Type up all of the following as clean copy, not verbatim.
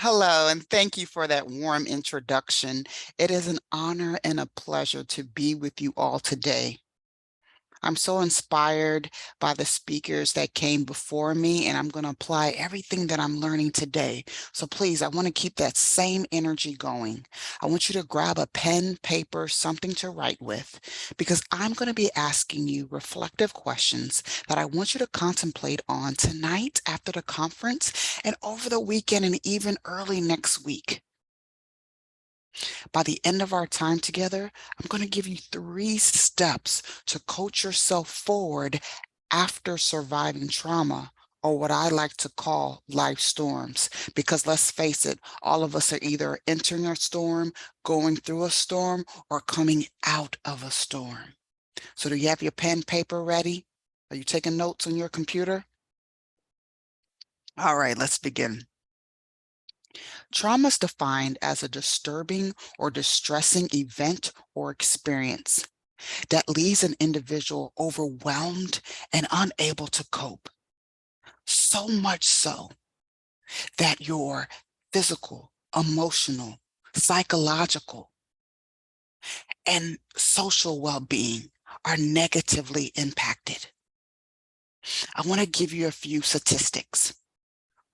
Hello, and thank you for that warm introduction. It is an honor and a pleasure to be with you all today. I'm so inspired by the speakers that came before me, and I'm going to apply everything that I'm learning today. So please, I want to keep that same energy going. I want you to grab a pen, paper, something to write with, because I'm going to be asking you reflective questions that I want you to contemplate on tonight after the conference and over the weekend and even early next week. By the end of our time together, I'm going to give you 3 steps to coach yourself forward after surviving trauma, or what I like to call life storms. Because let's face it, all of us are either entering a storm, going through a storm, or coming out of a storm. So do you have your pen, paper ready? Are you taking notes on your computer? All right, let's begin. Trauma is defined as a disturbing or distressing event or experience that leaves an individual overwhelmed and unable to cope. So much so that your physical, emotional, psychological, and social well-being are negatively impacted. I want to give you a few statistics.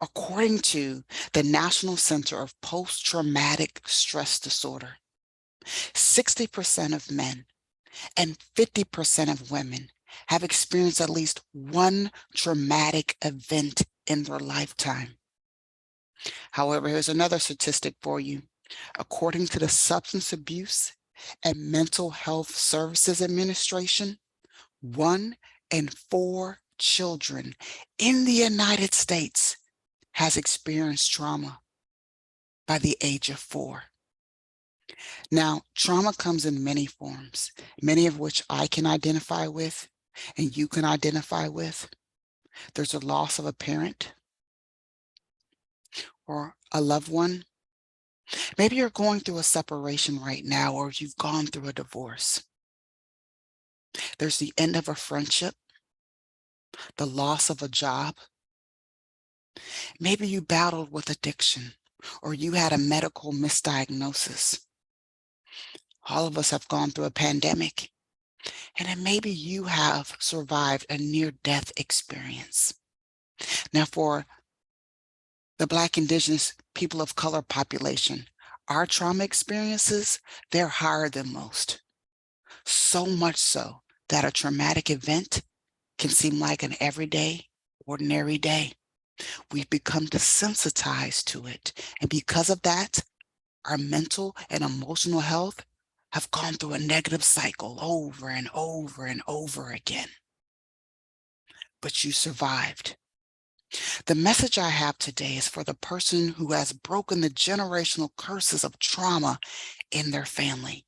According to the National Center of Post-Traumatic Stress Disorder, 60% of men and 50% of women have experienced at least one traumatic event in their lifetime. However, here's another statistic for you. According to the Substance Abuse and Mental Health Services Administration, 1 in 4 children in the United States has experienced trauma by the age of 4. Now, trauma comes in many forms, many of which I can identify with and you can identify with. There's a loss of a parent or a loved one. Maybe you're going through a separation right now, or you've gone through a divorce. There's the end of a friendship, the loss of a job. Maybe you battled with addiction, or you had a medical misdiagnosis. All of us have gone through a pandemic. And then maybe you have survived a near-death experience. Now, for the Black, Indigenous, people of color population, our trauma experiences, they're higher than most. So much so that a traumatic event can seem like an everyday, ordinary day. We've become desensitized to it. And because of that, our mental and emotional health have gone through a negative cycle over and over and over again. But you survived. The message I have today is for the person who has broken the generational curses of trauma in their family.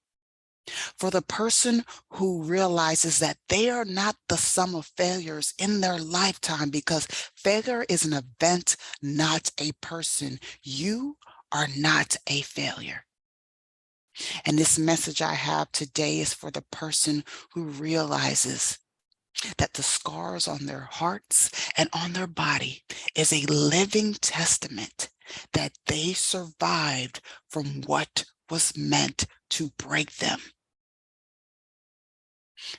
For the person who realizes that they are not the sum of failures in their lifetime, because failure is an event, not a person. You are not a failure. And this message I have today is for the person who realizes that the scars on their hearts and on their body is a living testament that they survived from what was meant to break them.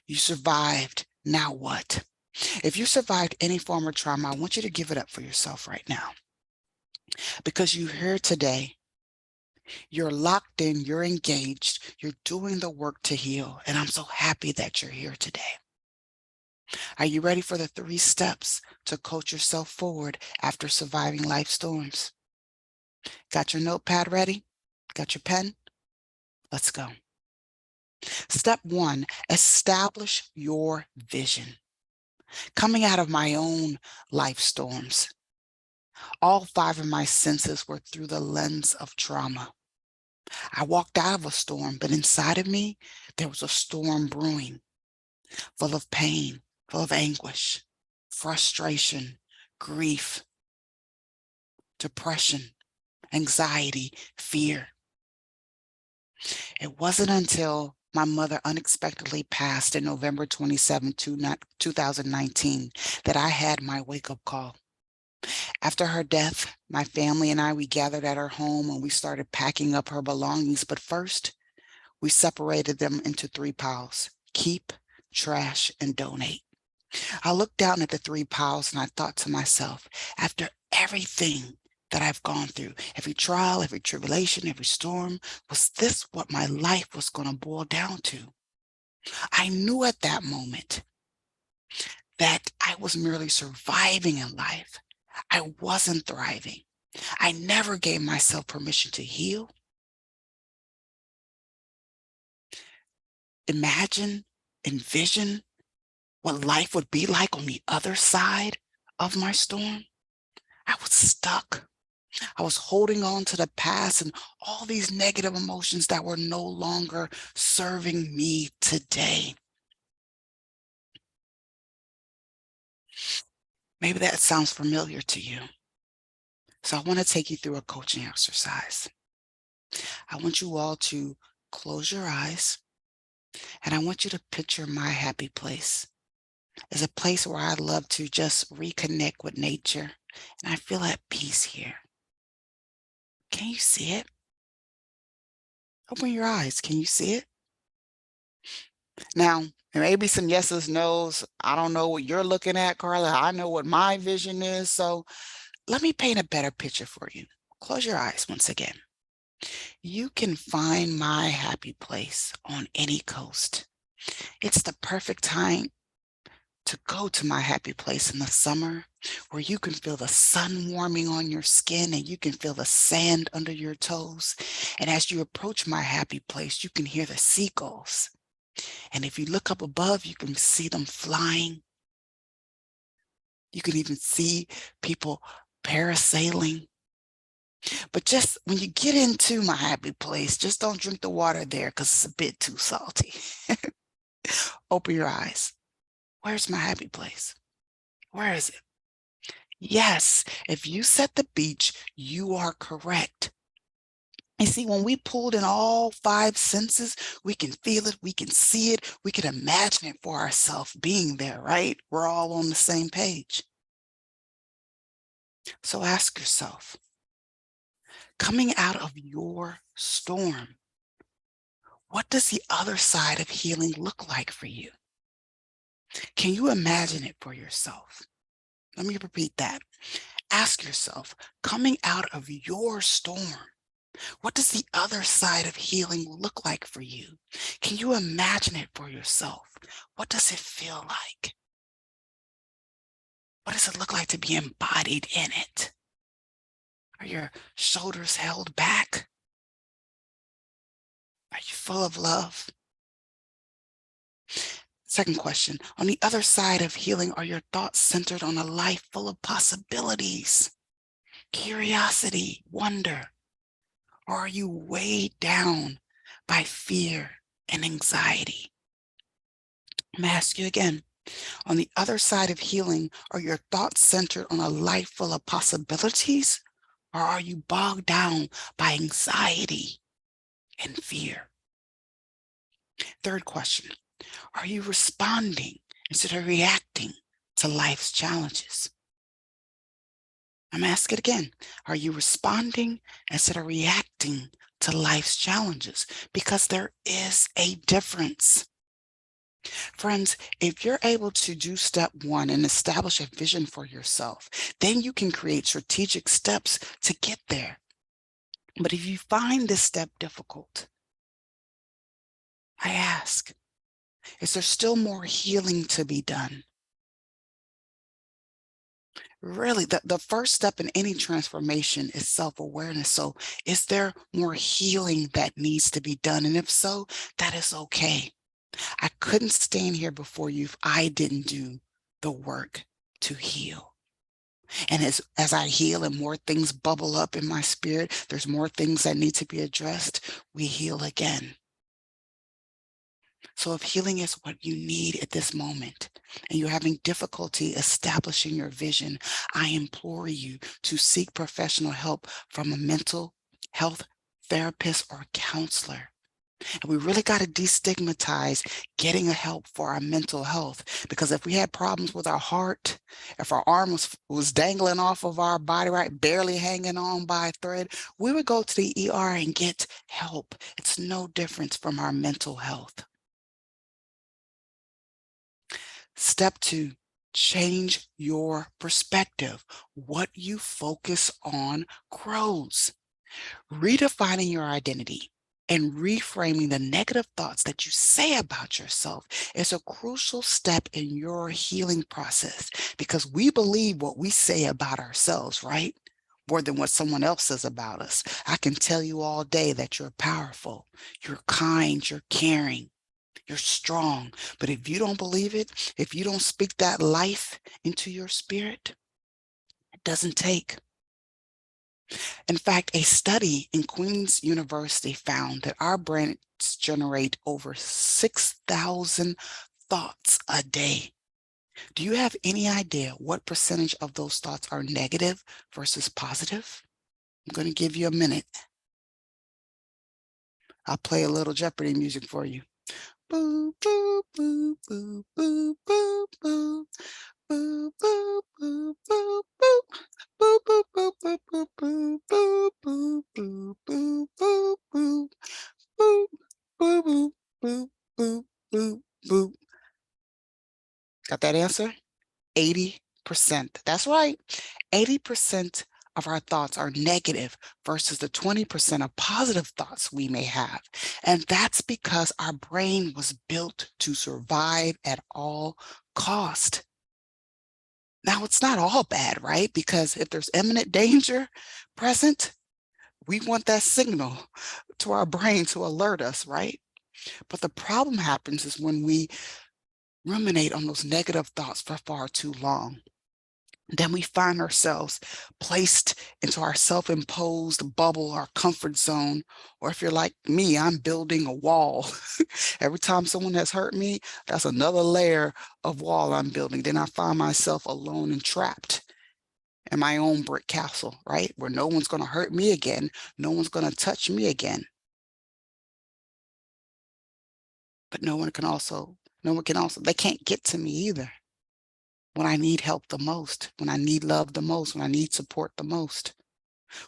You survived. Now what? If you survived any form of trauma, I want you to give it up for yourself right now, because you're here today. You're locked in, you're engaged, you're doing the work to heal. And I'm so happy that you're here today. Are you ready for the 3 steps to coach yourself forward after surviving life storms? Got your notepad ready? Got your pen? Let's go. Step 1, establish your vision. Coming out of my own life storms, all 5 of my senses were through the lens of trauma. I walked out of a storm, but inside of me, there was a storm brewing, full of pain, full of anguish, frustration, grief, depression, anxiety, fear. It wasn't until my mother unexpectedly passed in November 27, 2019, that I had my wake-up call. After her death, my family and I, we gathered at her home and we started packing up her belongings. But first, we separated them into three piles: keep, trash, and donate. I looked down at the three piles and I thought to myself, after everything that I've gone through, every trial, every tribulation, every storm, was this what my life was going to boil down to? I knew at that moment that I was merely surviving in life. I wasn't thriving. I never gave myself permission to heal. Imagine, envision what life would be like on the other side of my storm. I was stuck. I was holding on to the past and all these negative emotions that were no longer serving me today. Maybe that sounds familiar to you. So I want to take you through a coaching exercise. I want you all to close your eyes and I want you to picture my happy place as a place where I love to just reconnect with nature and I feel at peace here. Can you see it? Open your eyes. Can you see it? Now, there may be some yeses, nos. I don't know what you're looking at, Karla. I know what my vision is. So let me paint a better picture for you. Close your eyes once again. You can find my happy place on any coast. It's the perfect time to go to my happy place in the summer where you can feel the sun warming on your skin and you can feel the sand under your toes. And as you approach my happy place, you can hear the seagulls. And if you look up above, you can see them flying. You can even see people parasailing. But just when you get into my happy place, just don't drink the water there because it's a bit too salty. Open your eyes. Where's my happy place? Where is it? Yes, if you said the beach, you are correct. And see, when we pulled in all five senses, we can feel it, we can see it, we can imagine it for ourselves being there, right? We're all on the same page. So ask yourself, coming out of your storm, what does the other side of healing look like for you? Can you imagine it for yourself? Let me repeat that. Ask yourself, coming out of your storm, what does the other side of healing look like for you? Can you imagine it for yourself? What does it feel like? What does it look like to be embodied in it? Are your shoulders held back? Are you full of love? Second question, on the other side of healing, are your thoughts centered on a life full of possibilities, curiosity, wonder? Or are you weighed down by fear and anxiety? I'm gonna ask you again, on the other side of healing, are your thoughts centered on a life full of possibilities? Or are you bogged down by anxiety and fear? Third question, are you responding instead of reacting to life's challenges? I'm asking it again. Are you responding instead of reacting to life's challenges? Because there is a difference. Friends, if you're able to do step one and establish a vision for yourself, then you can create strategic steps to get there. But if you find this step difficult, I ask, is there still more healing to be done? Really, the first step in any transformation is self-awareness. So is there more healing that needs to be done? And if so, that is okay. I couldn't stand here before you if I didn't do the work to heal. And as I heal and more things bubble up in my spirit, there's more things that need to be addressed, we heal again. So if healing is what you need at this moment and you're having difficulty establishing your vision, I implore you to seek professional help from a mental health therapist or counselor. And we really got to destigmatize getting a help for our mental health. Because if we had problems with our heart, if our arm was dangling off of our body, right, barely hanging on by a thread, we would go to the ER and get help. It's no different from our mental health. Step 2, change your perspective. What you focus on grows. Redefining your identity and reframing the negative thoughts that you say about yourself is a crucial step in your healing process, because we believe what we say about ourselves, right? More than what someone else says about us. I can tell you all day that you're powerful, you're kind, you're caring, you're strong. But if you don't believe it, if you don't speak that life into your spirit, it doesn't take. In fact, a study in Queen's University found that our brains generate over 6,000 thoughts a day. Do you have any idea what percentage of those thoughts are negative versus positive? I'm going to give you a minute. I'll play a little Jeopardy music for you. Boo, boo, boo, boo, boo, boo, boo. Boo, boo, boo, boo, boo. Boo, boo, boo, boo, boo, boo, boo, boo, boo, boo, boo, boo. Boo, boo, boo, boo, boo, boo, boo. Got that answer? 80%. That's right. 80% of our thoughts are negative versus the 20% of positive thoughts we may have. And that's because our brain was built to survive at all cost. Now, it's not all bad, right? Because if there's imminent danger present, we want that signal to our brain to alert us, right? But the problem happens is when we ruminate on those negative thoughts for far too long. Then we find ourselves placed into our self-imposed bubble, our comfort zone. Or if you're like me, I'm building a wall. Every time someone has hurt me, that's another layer of wall I'm building. Then I find myself alone and trapped in my own brick castle, right? Where no one's going to hurt me again. No one's going to touch me again. But no one can also, they can't get to me either when I need help the most, when I need love the most, when I need support the most.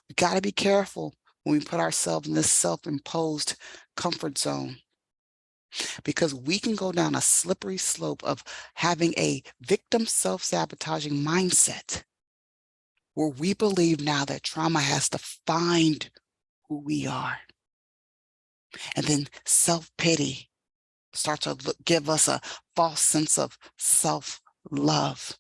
We got to be careful when we put ourselves in this self-imposed comfort zone, because we can go down a slippery slope of having a victim self-sabotaging mindset where we believe now that trauma has to find who we are. And then self-pity starts to give us a false sense of self-love.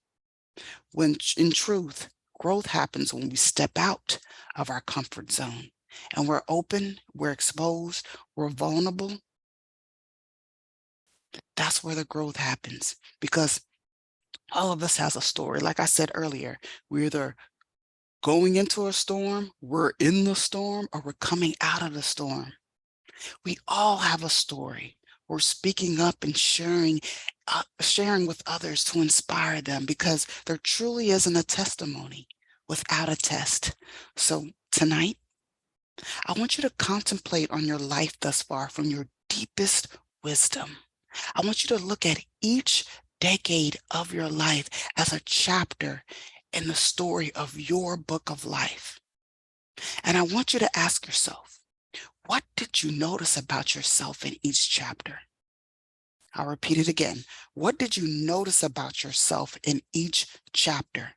When in truth, growth happens when we step out of our comfort zone and we're open, we're exposed, we're vulnerable. That's where the growth happens, because all of us has a story. Like I said earlier, we're either going into a storm, we're in the storm, or we're coming out of the storm. We all have a story. We're speaking up and sharing with others to inspire them, because there truly isn't a testimony without a test. So tonight, I want you to contemplate on your life thus far from your deepest wisdom. I want you to look at each decade of your life as a chapter in the story of your book of life. And I want you to ask yourself, what did you notice about yourself in each chapter? I'll repeat it again. What did you notice about yourself in each chapter?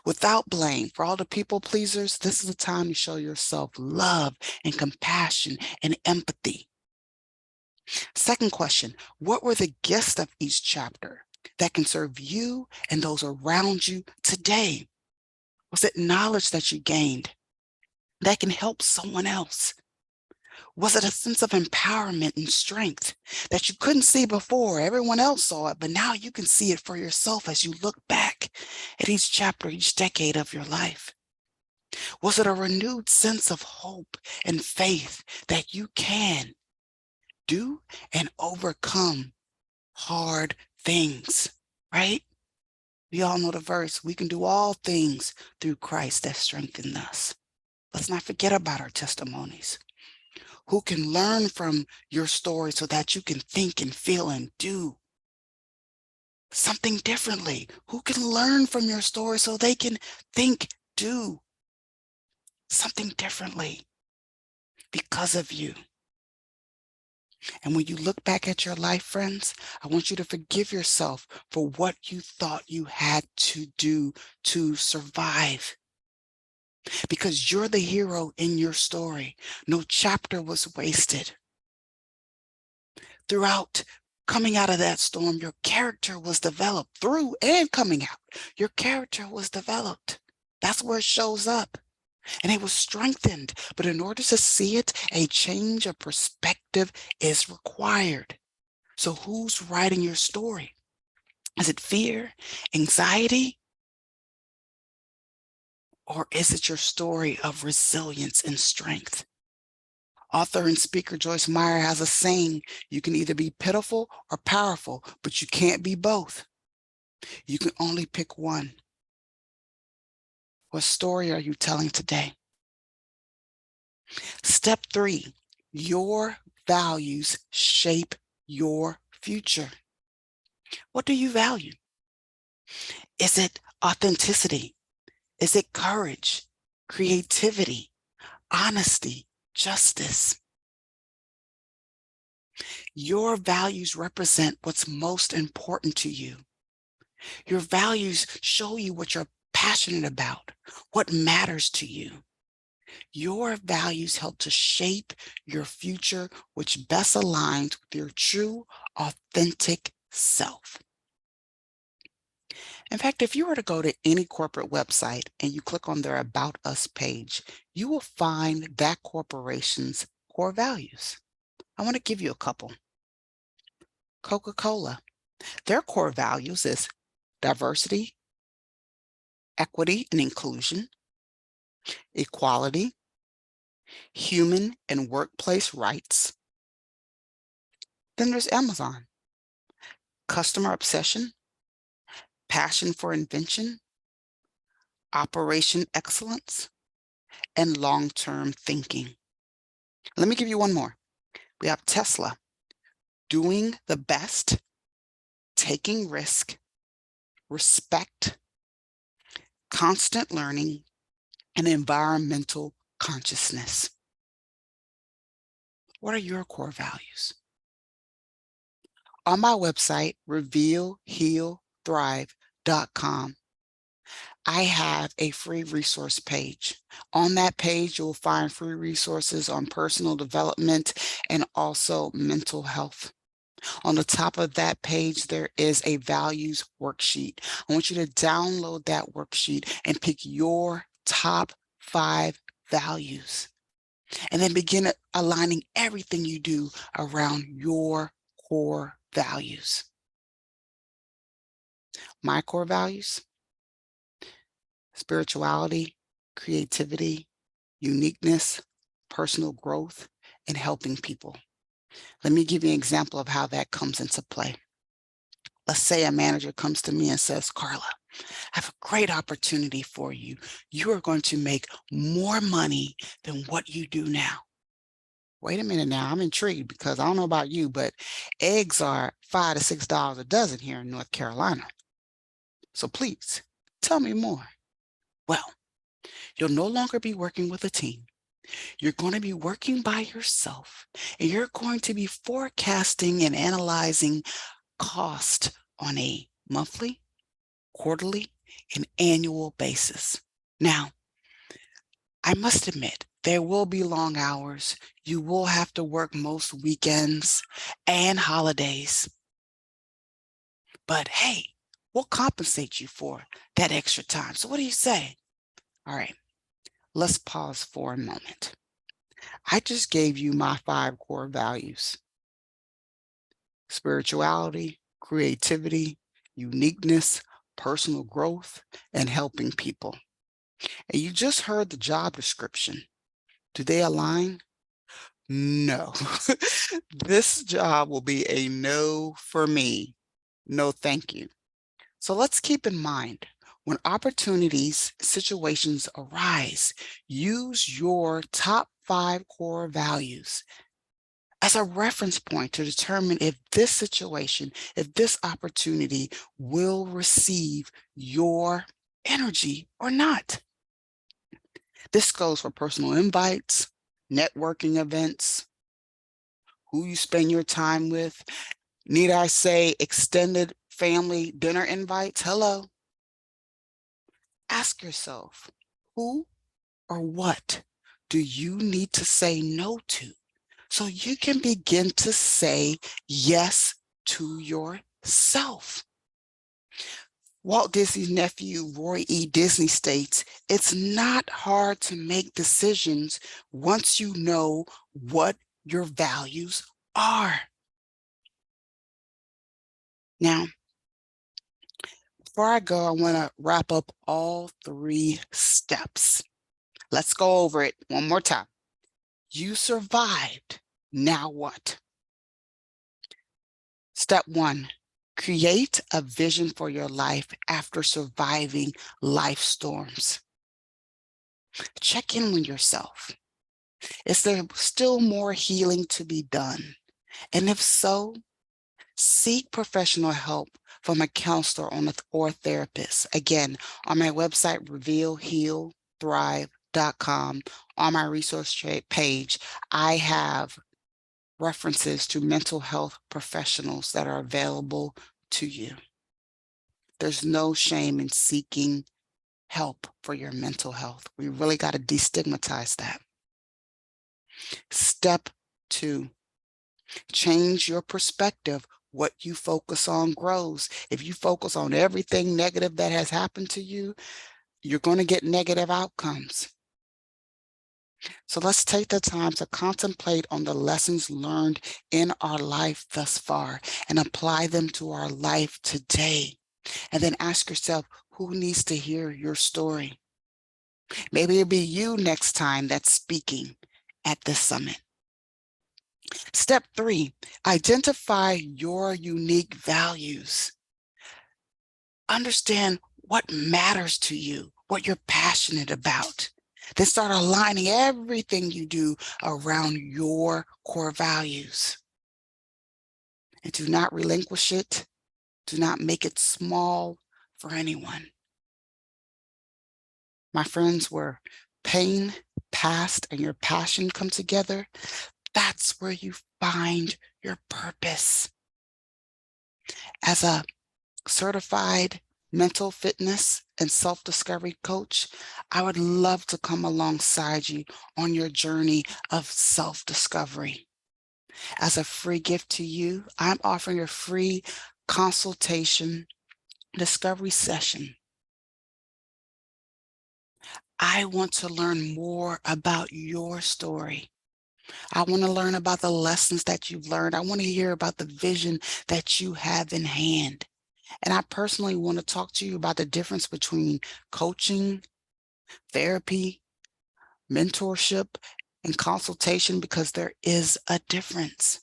Without blame. For all the people pleasers, this is the time to show yourself love and compassion and empathy. Second question, what were the gifts of each chapter that can serve you and those around you today? Was it knowledge that you gained that can help someone else? Was it a sense of empowerment and strength that you couldn't see before? Everyone else saw it, but now you can see it for yourself as you look back at each chapter, each decade of your life. Was it a renewed sense of hope and faith that you can do and overcome hard things, right? We all know the verse, we can do all things through Christ that strengthen us. Let's not forget about our testimonies. who can learn from your story so that you can think and feel and do something differently, who can learn from your story so they can think, do something differently because of you. And when you look back at your life, friends, I want you to forgive yourself for what you thought you had to do to survive, because you're the hero in your story. No chapter was wasted. Throughout coming out of that storm, your character was developed. Through and coming out, your character was developed. That's where it shows up. And it was strengthened. But in order to see it, a change of perspective is required. So who's writing your story? Is it fear, anxiety, or is it your story of resilience and strength? Author and speaker Joyce Meyer has a saying, you can either be pitiful or powerful, but you can't be both. You can only pick one. What story are you telling today? Step 3, your values shape your future. What do you value? Is it authenticity? Is it courage, creativity, honesty, justice? Your values represent what's most important to you. Your values show you what you're passionate about, what matters to you. Your values help to shape your future, which best aligns with your true, authentic self. In fact, if you were to go to any corporate website and you click on their About Us page, you will find that corporation's core values. I want to give you a couple. Coca-Cola, their core values is diversity, equity and inclusion, equality, human and workplace rights. Then there's Amazon, customer obsession, passion for invention, operation excellence, and long-term thinking. Let me give you one more. We have Tesla, doing the best, taking risk, respect, constant learning, and environmental consciousness. What are your core values? On my website, revealhealthrive.com, I have a free resource page. On that page, you'll find free resources on personal development and also mental health. On the top of that page, there is a values worksheet. I want you to download that worksheet and pick your top 5 values, and then begin aligning everything you do around your core values. My core values: spirituality, creativity, uniqueness, personal growth, and helping people. Let me give you an example of how that comes into play. Let's say a manager comes to me and says, Karla, I have a great opportunity for you. You are going to make more money than what you do now. Wait a minute now, I'm intrigued because I don't know about you, but eggs are $5 to $6 a dozen here in North Carolina. So please tell me more. Well, you'll no longer be working with a team. You're going to be working by yourself, and you're going to be forecasting and analyzing cost on a monthly, quarterly, and annual basis. Now, I must admit, there will be long hours. You will have to work most weekends and holidays. But hey, we'll compensate you for that extra time. So what do you say? All right, let's pause for a moment. I just gave you my 5 core values: spirituality, creativity, uniqueness, personal growth, and helping people. And you just heard the job description. Do they align? No. This job will be a no for me. No, thank you. So let's keep in mind, When opportunities, situations arise, use your top 5 core values as a reference point to determine if this situation, if this opportunity will receive your energy or not. This goes for personal invites, networking events, who you spend your time with. Need I say extended family dinner invites? Hello. Ask yourself, who or what do you need to say no to so you can begin to say yes to yourself? Walt Disney's nephew, Roy E. Disney, states, it's not hard to make decisions once you know what your values are. Now, before I go, I want to wrap up all 3 steps. Let's go over it one more time. You survived. Now what? Step 1, create a vision for your life after surviving life storms. Check in with yourself. Is there still more healing to be done? And if so, seek professional help from a counselor or therapist. Again, on my website, revealhealthrive.com, on my resource page, I have references to mental health professionals that are available to you. There's no shame in seeking help for your mental health. We really got to destigmatize that. Step 2, change your perspective. What you focus on grows. If you focus on everything negative that has happened to you, you're going to get negative outcomes. So let's take the time to contemplate on the lessons learned in our life thus far and apply them to our life today. And then ask yourself, who needs to hear your story? Maybe it'll be you next time that's speaking at this summit. Step 3, identify your unique values. Understand what matters to you, what you're passionate about. Then start aligning everything you do around your core values. And do not relinquish it. Do not make it small for anyone. My friends, where pain, past, and your passion come together, that's where you find your purpose. As a certified mental fitness and self-discovery coach, I would love to come alongside you on your journey of self-discovery. As a free gift to you, I'm offering a free consultation discovery session. I want to learn more about your story. I want to learn about the lessons that you've learned. I want to hear about the vision that you have in hand. And I personally want to talk to you about the difference between coaching, therapy, mentorship, and consultation, because there is a difference.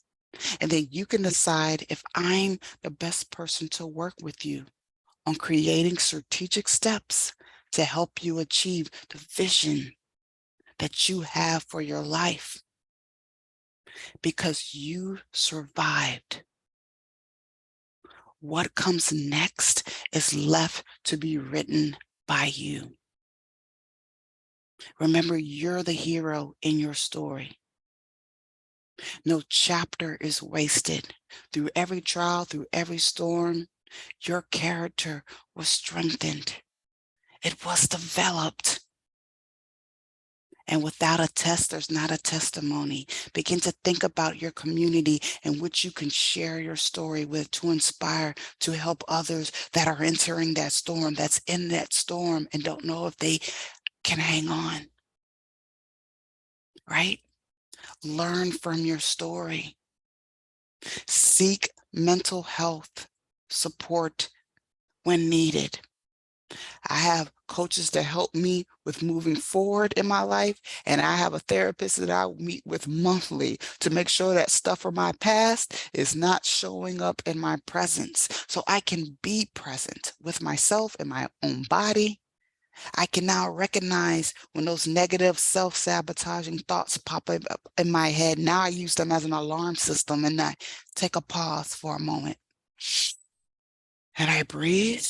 And then you can decide if I'm the best person to work with you on creating strategic steps to help you achieve the vision that you have for your life, because you survived. What comes next is left to be written by you. Remember, you're the hero in your story. No chapter is wasted. Through every trial, through every storm, your character was strengthened. It was developed. And without a test, there's not a testimony. Begin to think about your community in which you can share your story with, to inspire, to help others that are entering that storm, that's in that storm and don't know if they can hang on, right? Learn from your story. Seek mental health support when needed. I have coaches that help me with moving forward in my life. And I have a therapist that I meet with monthly to make sure that stuff from my past is not showing up in my presence. So I can be present with myself in my own body. I can now recognize when those negative self-sabotaging thoughts pop up in my head. Now I use them as an alarm system, and I take a pause for a moment and I breathe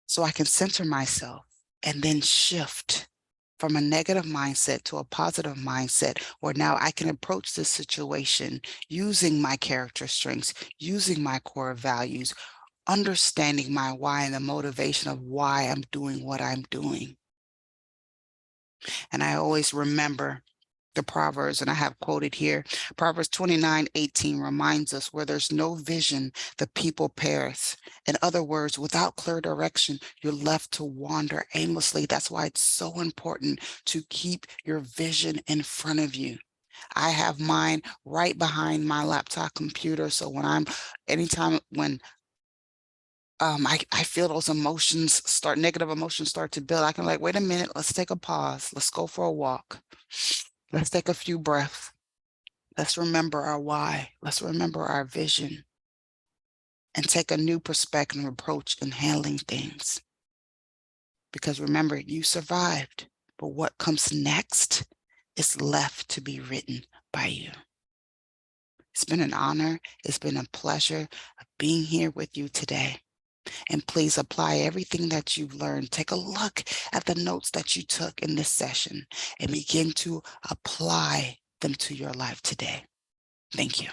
so I can center myself and then shift from a negative mindset to a positive mindset, where now I can approach this situation using my character strengths, using my core values, understanding my why and the motivation of why I'm doing what I'm doing. And I always remember the Proverbs, and I have quoted here, Proverbs 29:18 reminds us, where there's no vision, the people perish. In other words, without clear direction, you're left to wander aimlessly. That's why it's so important to keep your vision in front of you. I have mine right behind my laptop computer. So anytime when I feel those negative emotions start to build, I can like, wait a minute, let's take a pause. Let's go for a walk. Let's take a few breaths. Let's remember our why. Let's remember our vision and take a new perspective and approach in handling things. Because remember, you survived, but what comes next is left to be written by you. It's been an honor. It's been a pleasure of being here with you today. And please apply everything that you've learned. Take a look at the notes that you took in this session and begin to apply them to your life today. Thank you.